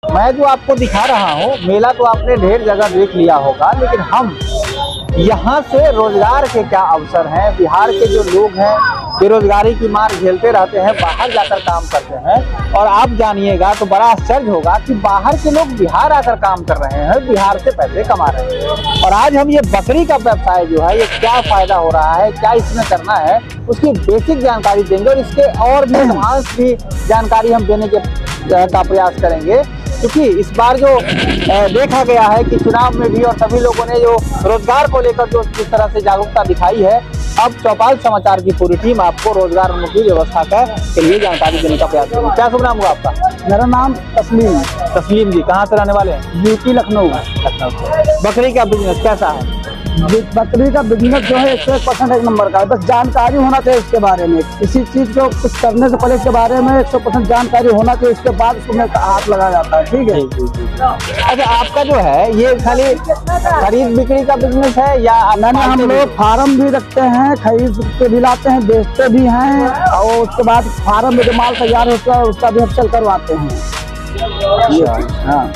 मैं जो आपको दिखा रहा हूँ मेला तो आपने ढेर जगह देख लिया होगा, लेकिन हम यहाँ से रोजगार के क्या अवसर हैं, बिहार के जो लोग हैं बेरोजगारी की मार झेलते रहते हैं, बाहर जाकर काम करते हैं। और आप जानिएगा तो बड़ा आश्चर्य होगा कि बाहर के लोग बिहार आकर काम कर रहे हैं, बिहार से पैसे कमा रहे हैं। और आज हम ये बकरी का व्यवसाय जो है, ये क्या फायदा हो रहा है, क्या इसमें करना है, उसकी बेसिक जानकारी देंगे और इसके और भी एडवांस भी जानकारी हम देने का प्रयास करेंगे। क्योंकि इस बार जो देखा गया है कि चुनाव में भी और सभी लोगों ने जो रोजगार को लेकर जो जिस तरह से जागरूकता दिखाई है, अब चौपाल समाचार की पूरी टीम आपको रोजगार उन्मुखी व्यवस्था के लिए जानकारी देने का प्रयास करेगी। क्या शुभ नाम हुआ आपका? मेरा नाम तस्लीम है। तस्लीम जी, कहाँ से रहने वाले हैं? यूपी लखनऊ। बकरी का बिजनेस कैसा है? बकरी का बिजनेस जो है 100% एक नंबर का है। बस जानकारी होना चाहिए इसके बारे में, किसी चीज को कुछ करने से पहले इसके बारे में 100% जानकारी होना चाहिए, उसके बाद उसमें हाथ लगाया जाता है। ठीक है। अच्छा, आपका जो है ये खाली खरीद बिक्री का बिजनेस है या हम लोग फार्म भी रखते हैं, खरीद के भी लाते हैं, बेचते भी हैं, और उसके बाद फार्म में जो माल तैयार होता है उसका भी अपसेल करवाते हैं। हाँ,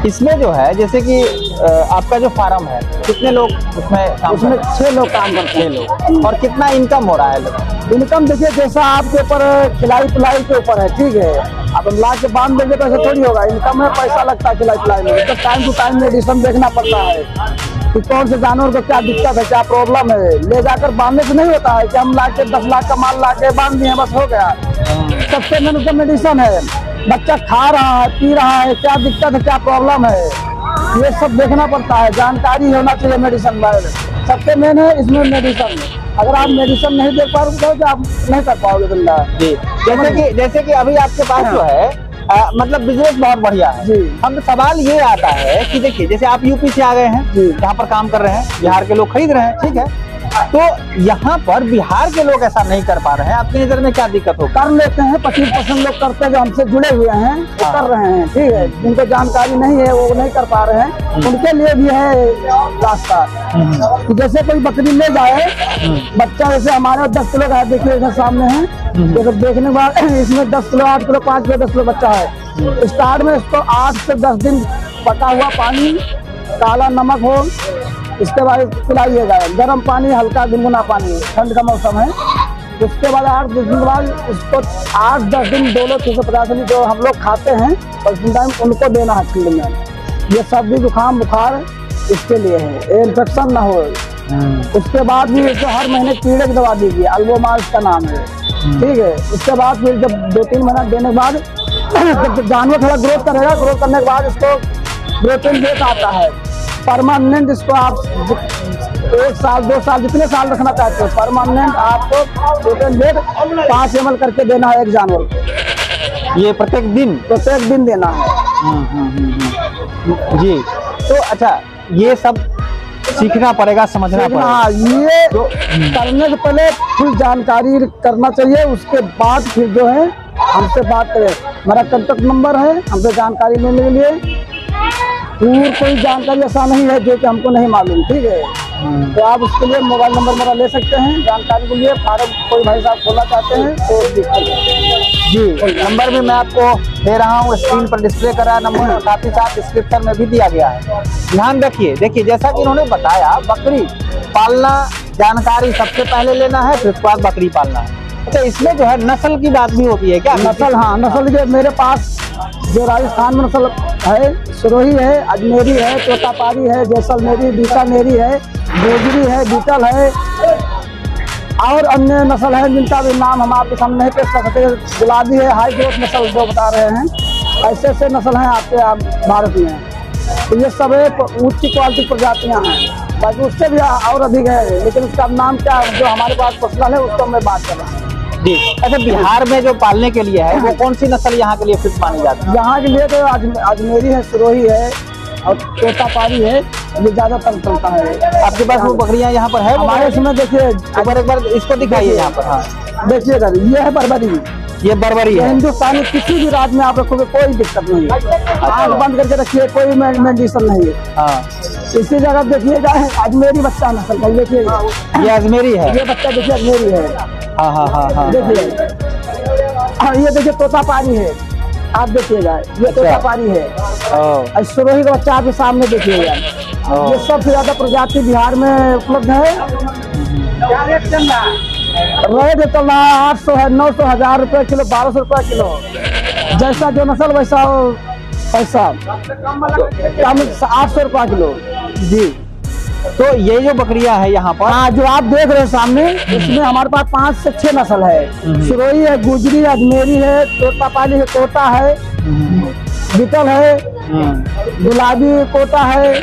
इसमें जो है जैसे कि आपका जो फार्म है, कितने लोग उसमें काम? उसमें 6 लोग काम करते हैं। 6 लोग। और कितना इनकम हो रहा है? इनकम देखिए जैसा आपके ऊपर खिलाई पिलाई के ऊपर है। ठीक है, अब हम ला के बांध देंगे तो ऐसा थोड़ी होगा। इनकम में पैसा लगता है खिलाई पिलाई में, तो टाइम टू टाइम मेडिसिन देखना पड़ता है कि कौन से जानवर को क्या दिक्कत है, क्या प्रॉब्लम है। ले जाकर बांधने से नहीं होता है कि हम ला के 10 लाख का माल ला के बांध दिए बस हो गया। सबसे मेन उसका मेडिसिन है, बच्चा खा रहा है, पी रहा है, क्या दिक्कत है, क्या प्रॉब्लम है, ये सब देखना पड़ता है। जानकारी होना चाहिए मेडिसिन में, सबसे मेन है इसमें मेडिसिन। अगर आप मेडिसिन नहीं दे पाओगे तो आप नहीं कर पाओगे धंधा। जैसे कि अभी आपके पास जो है मतलब बिजनेस बहुत बढ़िया है जी। हम सवाल ये आता है कि देखिए जैसे आप यूपी से आ गए हैं, यहाँ पर काम कर रहे हैं, बिहार के लोग खरीद रहे हैं, ठीक है, तो यहाँ पर बिहार के लोग ऐसा नहीं कर पा रहे हैं, आपकी नजर में क्या दिक्कत हो? कर लेते हैं, 25% लोग करते हैं जो हमसे जुड़े हुए हैं, वो कर रहे हैं। ठीक है, जिनको जानकारी नहीं है वो नहीं कर पा रहे हैं, उनके लिए भी है रास्ता। जैसे कोई बकरी ले जाए, बच्चा जैसे हमारे 10 किलो का है, देखिए इधर सामने है, जैसे देखने के बाद इसमें 10 किलो, 8 किलो, 5 किलो, 10 किलो बच्चा है। स्टार्ट में इसको 8 से 10 दिन पका हुआ पानी, काला नमक हो, इसके बाद पिलाइएगा। गर्म पानी, हल्का गुनगुना पानी, ठंड का मौसम है। उसके बाद 8-10 दिन के बाद इसको 8-10 दिन डोलो 350 मिली जो हम लोग खाते हैं और टाइम उनको देना है फील्ड में। ये सर्दी जुकाम बुखार इसके लिए है, इन्फेक्शन ना हो। उसके बाद भी इसको हर महीने कीड़े की दवा दीजिए, अल्बोमाल इसका नाम है। ठीक है, उसके बाद फिर जब 2-3 महीना देने के बाद जब जानवर थोड़ा ग्रोथ करेगा, ग्रोथ करने के बाद इसको प्रोटीन वेट आता है परमानेंट। इसको आप 1 साल 2 साल जितने साल रखना चाहते हो, परमानेंट आपको प्रोटीन वेट 5 ml करके देना है एक जानवर को। ये प्रत्येक दिन देना है। जी। तो अच्छा, ये सब सीखना पड़ेगा, समझना पड़ेगा। ये करने से पहले फुल जानकारी करना चाहिए, उसके बाद फिर जो है हमसे बात करें। मेरा कांटेक्ट नंबर है, हमसे जानकारी लेने के लिए। कोई जानकारी ऐसा नहीं है जो कि हमको नहीं मालूम। ठीक है, तो आप उसके लिए मोबाइल नंबर मेरा ले सकते हैं जानकारी के लिए। फार्म कोई भाई साहब खोलना चाहते हैं तो जी, नंबर भी मैं आपको दे रहा हूँ, स्क्रीन पर डिस्प्ले कर रहा है नंबर, और साथ ही साथ डिस्क्रिप्शन में भी दिया गया है। ध्यान रखिए। देखिए जैसा कि उन्होंने बताया, बकरी पालना जानकारी सबसे पहले लेना है, फिर उसके बाद बकरी पालना है। अच्छा, इसमें जो है नस्ल की बात भी होती है क्या? नस्ल, हाँ, नस्ल के मेरे पास जो राजस्थान में नस्ल है, सिरोही है, अजमेरी है, तोतापारी है, जैसलमेरी, बीकानेरी है, गोजरी है, बीटल है, और अन्य नस्ल है जिनका भी नाम हम आपके सामने नहीं पेश कर सकते। गुलाबी है, हाई ग्रोथ नस्ल जो बता रहे हैं, ऐसे ऐसे नस्ल हैं आपके भारत में। तो ये सब उच्च क्वालिटी प्रजातियां हैं, बाकी उससे भी और अधिक है, लेकिन उसका नाम क्या है जो हमारे पास पर्सनल है उसको मैं बात कर रहा हूँ जी। अच्छा, बिहार में जो पालने के लिए है वो कौन सी नस्ल यहाँ के लिए फिट मानी जाती है? यहाँ के लिए तो अजमेरी है, सिरोही है और तोतापारी है, ये ज्यादातर चलता है। आपके पास वो बकरियाँ यहाँ पर है? हमारे इसमें देखिए, एक बार इसको दिखाइए यहाँ पर। हाँ, देखिए सर, ये है बर्बरी। ये बर्बरी है। हिंदुस्तान में किसी भी राज्य में आप रखोगे कोई दिक्कत नहीं है, आँख बंद करके रखिए, कोई मेडिसिन नहीं है। हाँ, इसी जगह देखिएगा अजमेरी बच्चा नस्ल का, देखिए ये अजमेरी है, ये बच्चा देखिए अजमेरी है। हाँ हाँ हाँ हाँ, देखिए ये देखिए तोतापारी है, आप देखिएगा, ये तोतापारी है। और सिरोही का बच्चा आपके सामने देखिएगा। ये सबसे ज्यादा प्रजाति बिहार में उपलब्ध है। रेट चल रहा है 800 है, 900, 1000 रुपये किलो, 1200 रुपये किलो। जैसा जो नस्ल वैसा पैसा। कम 800 रुपये किलो जी। तो ये जो बकरियां है यहाँ पर, हाँ, जो आप देख रहे हैं सामने, इसमें हमारे पास 5 से 6 नस्ल है। सिरोही है, गुजरी है, अजमेरी है, तोतापाली है, तोता है, बीटल है, गुलाबी कोटा है।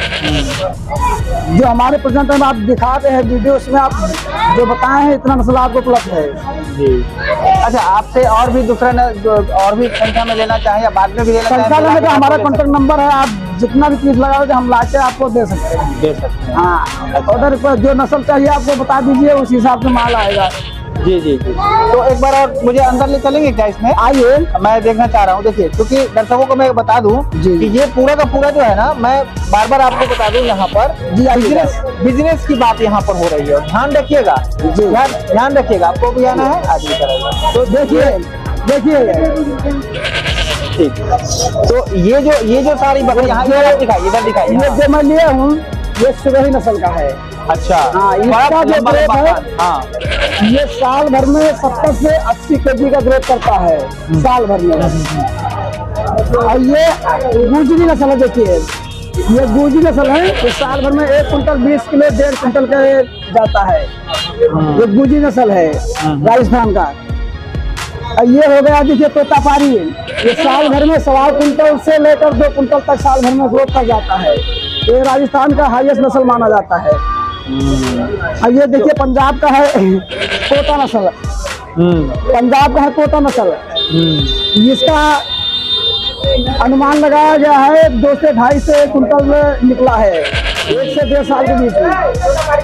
जो हमारे प्रेजेंट में आप दिखाते हैं वीडियो, उसमें आप जो बताए हैं इतना नस्ल आपको उपलब्ध है जी। अच्छा, आपसे और भी दूसरा और भी संख्या में लेना चाहे या बाद में भी लेना चाहे तो हमारा कॉन्टेक्ट नंबर है, आप जितना भी चीज लगाओगे हम लाके आपको दे सकते हैं। हाँ, ऑर्डर पर जो नस्ल चाहिए आपको बता दीजिए, उस हिसाब से माल आएगा। जी जी जी। तो एक बार और मुझे अंदर ले चलेंगे क्या इसमें? आइए, मैं देखना चाह रहा हूँ। देखिए, क्योंकि दर्शकों को मैं बता दूं कि ये पूरा का पूरा जो है ना, मैं बार बार आपको बता दूं, यहाँ पर बिजनेस की बात यहाँ पर हो रही है। ध्यान रखिएगा, ध्यान रखिएगा, आपको भी आना है, आदमी करेगा। तो देखिए ठीक। तो ये जो सारी बकरियां इधर दिखाइए। ये जो मैं लिया हूँ, ये सिरोही नस्ल का है। अच्छा, हाँ, इसका जो ग्रोथ है, हाँ, ये साल भर में 70 से 80 kg का ग्रोथ करता है साल भर में। और ये गुजरी नस्ल है, देखिए ये गुजरी नस्ल है। ये साल भर में 1 कुंटल 20 किलो, 1.5 कुंटल का जाता है। ये गुजरी नस्ल है राजस्थान का। और ये हो गया देखिए तोतापारी, ये साल भर में 1.25 कुंटल से लेकर 2 कुंटल तक साल भर में ग्रोथ कर जाता है। ये राजस्थान का हाईएस्ट नस्ल माना जाता है। और ये देखिए पंजाब का है कोटा नस्ल, पंजाब का है कोटा नस्ल। इसका अनुमान लगाया गया है 2 से 2.5 से 1 कुंटल में निकला है, 1 से 1.5 साल के बीच में।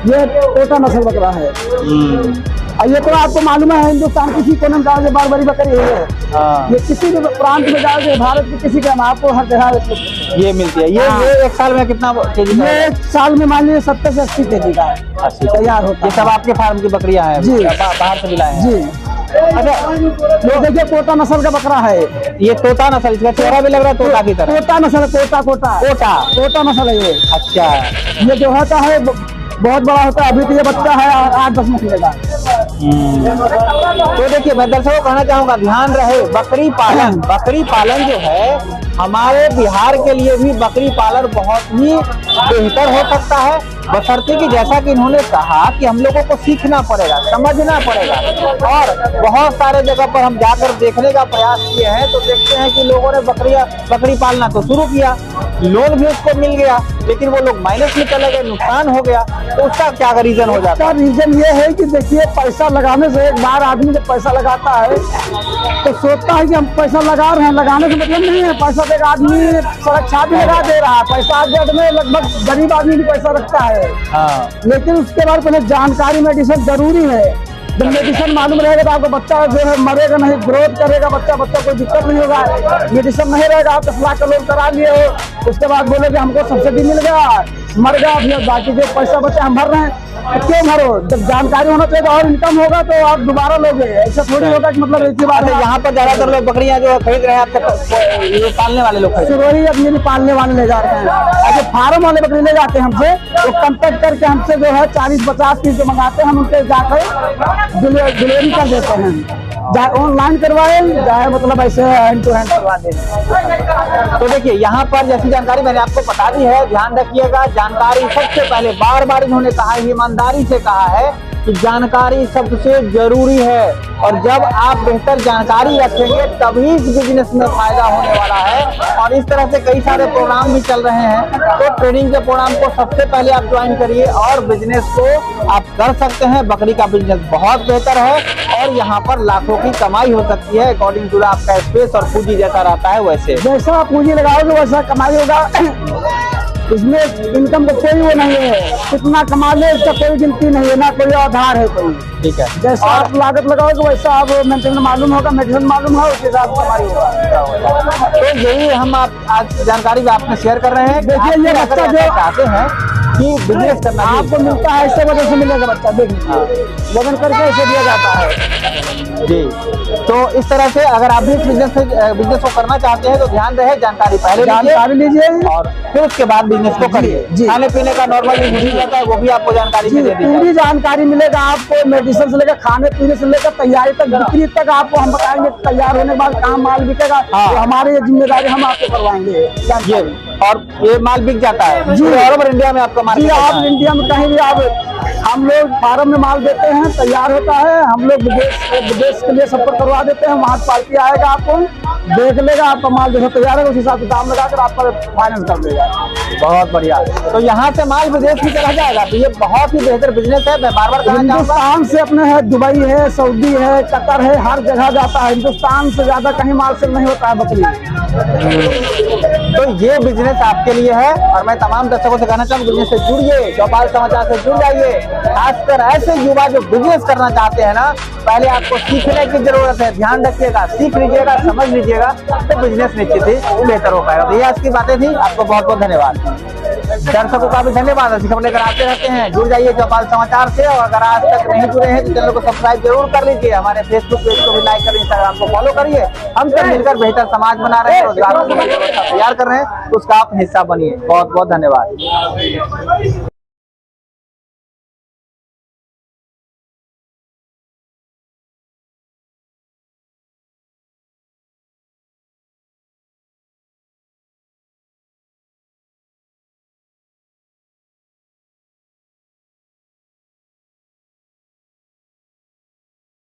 ये कोटा नस्ल बकरा है। और ये तो आपको मालूम है, हिंदुस्तान किसी कोने में जाओगे बारबरी बकरी है। ये किसी भी प्रांत में जाओगे, भारत के किसी का आपको हर जगह ये मिलती है। ये एक साल में कितना केजी? ये एक साल में मान लीजिए 70 से 80 kg का 80 तैयार होता है। ये सब आपके फार्म की बकरियां हैं जी, बाहर से मिलाए जी। अच्छा, ये देखिए कोटा नस्ल का बकरा है। ये तोता नस्ल, इसका चेहरा भी लग रहा है तोता की तरह। कोटा नस्ल है, कोटा नस्ल है ये। अच्छा, ये जो होता है बहुत बड़ा होता है। अभी तो ये बच्चा है 8-10 महीने का। तो देखिए, मैं दर्शकों को कहना चाहूंगा, ध्यान रहे, बकरी पालन जो है हमारे बिहार के लिए भी बकरी पालन बहुत ही बेहतर हो सकता है, बशर्ते कि जैसा कि इन्होंने कहा कि हम लोगों को सीखना पड़ेगा, समझना पड़ेगा। और बहुत सारे जगह पर हम जाकर देखने का प्रयास किए हैं, तो देखते हैं कि लोगों ने बकरी पालना तो शुरू किया, लोन भी उसको मिल गया, लेकिन वो लोग माइनस में चले गए, नुकसान हो गया। तो उसका क्या रीजन हो जाता है? रीजन ये है कि देखिए, पैसा लगाने से, एक बार आदमी जब पैसा लगाता है तो सोचता है कि हम पैसा लगा रहे हैं, लगाने से मतलब नहीं है। पैसा एक आदमी सुरक्षा भी लगा दे रहा है, पैसा आज में लगभग गरीब आदमी भी पैसा रखता है। हाँ। लेकिन उसके बाद पहले जानकारी, मेडिसिन जरूरी है। जब मेडिसिन मालूम रहेगा तो आपको बच्चा जो है मरेगा नहीं, ग्रोथ करेगा बच्चा कोई दिक्कत नहीं होगा। मेडिसिन नहीं रहेगा, आप 10 लाख का लोन करा लिए हो, उसके बाद बोलोगे हमको सब्सिडी मिल गया, मर गया, फिर बाकी जो पैसा बचा हम भर रहे हैं। तो क्यों भरो? जब जानकारी होना चाहिए और इनकम होगा तो आप दोबारा लोगे। ऐसा थोड़ी होगा कि मतलब ऐसी बात है। यहाँ पर ज्यादातर लोग बकरियां जो खरीद रहे हैं आपसे, ये पालने वाले लोग सिरोही अपनी पालने वाले ले जा रहे हैं। जो फार्म वाले बकरी ले जाते हैं हमसे, वो कॉन्टेक्ट करके हमसे जो है 40-50 पीस जो मंगाते हैं, हम उनके जाकर डिलीवरी कर देते हैं। चाहे ऑनलाइन करवाए, चाहे मतलब ऐसे हैंड टू हैंड करवा दें। तो देखिए, यहाँ पर जैसी जानकारी मैंने आपको बता दी है, ध्यान रखिएगा। जानकारी सबसे पहले, बार बार इन्होंने कहा है, ईमानदारी से कहा है कि जानकारी सबसे जरूरी है। और जब आप बेहतर जानकारी रखेंगे तभी इस बिजनेस में फायदा होने वाला है। और इस तरह से कई सारे प्रोग्राम भी चल रहे हैं, तो ट्रेनिंग के प्रोग्राम को सबसे पहले आप ज्वाइन करिए और बिजनेस को आप कर सकते हैं। बकरी का बिजनेस बहुत बेहतर है और यहाँ पर लाखों की कमाई हो सकती है, अकॉर्डिंग टू आपका स्पेस और पूंजी जैसा रहता है वैसे। जैसा पूंजी लगाओगे वैसा कमाई होगा। इसमें इनकम का कोई वो नहीं है, कितना कमा ले इसका कोई गिनती नहीं है, ना कोई आधार है कोई। ठीक है। जैसा आप लागत लगाओगे वैसा आप मेंटेनेंस मालूम होगा, मेडिसिन मालूम है, उसके हिसाब से कमाई होगा। तो यही हम आप आज जानकारी भी आपने शेयर कर रहे हैं। देखिए ये बच्चा जो चाहते हैं कि बिजनेस करना आपको मिलता है ऐसे वजह से मिलेगा बच्चा, देखिए वजन करके ऐसे दिया जाता है जी। तो इस तरह से अगर आप भी इस बिजनेस को करना चाहते हैं तो ध्यान रहे, जानकारी पहले जानकारी लीजिए और फिर उसके बाद बिजनेस को करिए। जी। खाने पीने का नॉर्मली मिल जाता है, वो भी आपको जानकारी में दे दी पूरी जाएगी। जानकारी मिलेगा आपको, मेडिसिन से लेकर खाने पीने से लेकर तैयारी तक, बिक्री तक आपको हम बताएंगे। तैयार होने के बाद कहाँ माल बिकेगा, हाँ। तो हमारी ये जिम्मेदारी, हम आपको करवाएंगे ये और ये माल बिक जाता है जी। ऑल ओवर इंडिया में आपका माल जी। बिक जाता आप है। इंडिया में कहीं भी आप, हम लोग फार्म में माल देते हैं, तैयार होता है, हम लोग विदेश के लिए सफर करवा देते हैं। वहाँ पार्टी आएगा, आपको देख लेगा, आपका माल जैसा तैयार है उस हिसाब से दाम लगाकर आपका फाइनेंस कर देगा। बहुत बढ़िया। तो यहाँ से माल विदेश की तरह जाएगा, तो ये बहुत ही बेहतर बिजनेस है। मैं बार बार कहना चाहूँगा, हिंदुस्तान से अपने है, दुबई है, सऊदी है, कतर है, हर जगह जाता है। हिंदुस्तान से ज्यादा कहीं माल से नहीं होता है बकरी। तो ये बिजनेस आपके लिए है और मैं तमाम दर्शकों से कहना चाहूँगा बिजनेस से जुड़िए, चौपाल समाचार से जुड़ जाइए। खासकर ऐसे युवा जो बिजनेस करना चाहते हैं ना, पहले आपको सीखने की जरूरत है। ध्यान रखिएगा, सीख लीजिएगा, समझ लीजिएगा, तो बिजनेस निश्चित ही बेहतर हो पाएगा। तो ये आज की बातें थी। आपको बहुत बहुत धन्यवाद। दर्शकों का भी धन्यवाद। ऐसी खबर लेकर आते रहते हैं, जुड़ जाइए चौपाल समाचार से। और अगर आज तक नहीं जुड़े हैं तो चैनल को सब्सक्राइब जरूर कर लीजिए। हमारे फेसबुक पेज को भी लाइक करें, इंस्टाग्राम को फॉलो करिए। हम सब मिलकर बेहतर समाज बना रहे हैं, रोजगार की व्यवस्था तैयार कर रहे हैं, उसका आप हिस्सा बनिए। बहुत बहुत धन्यवाद।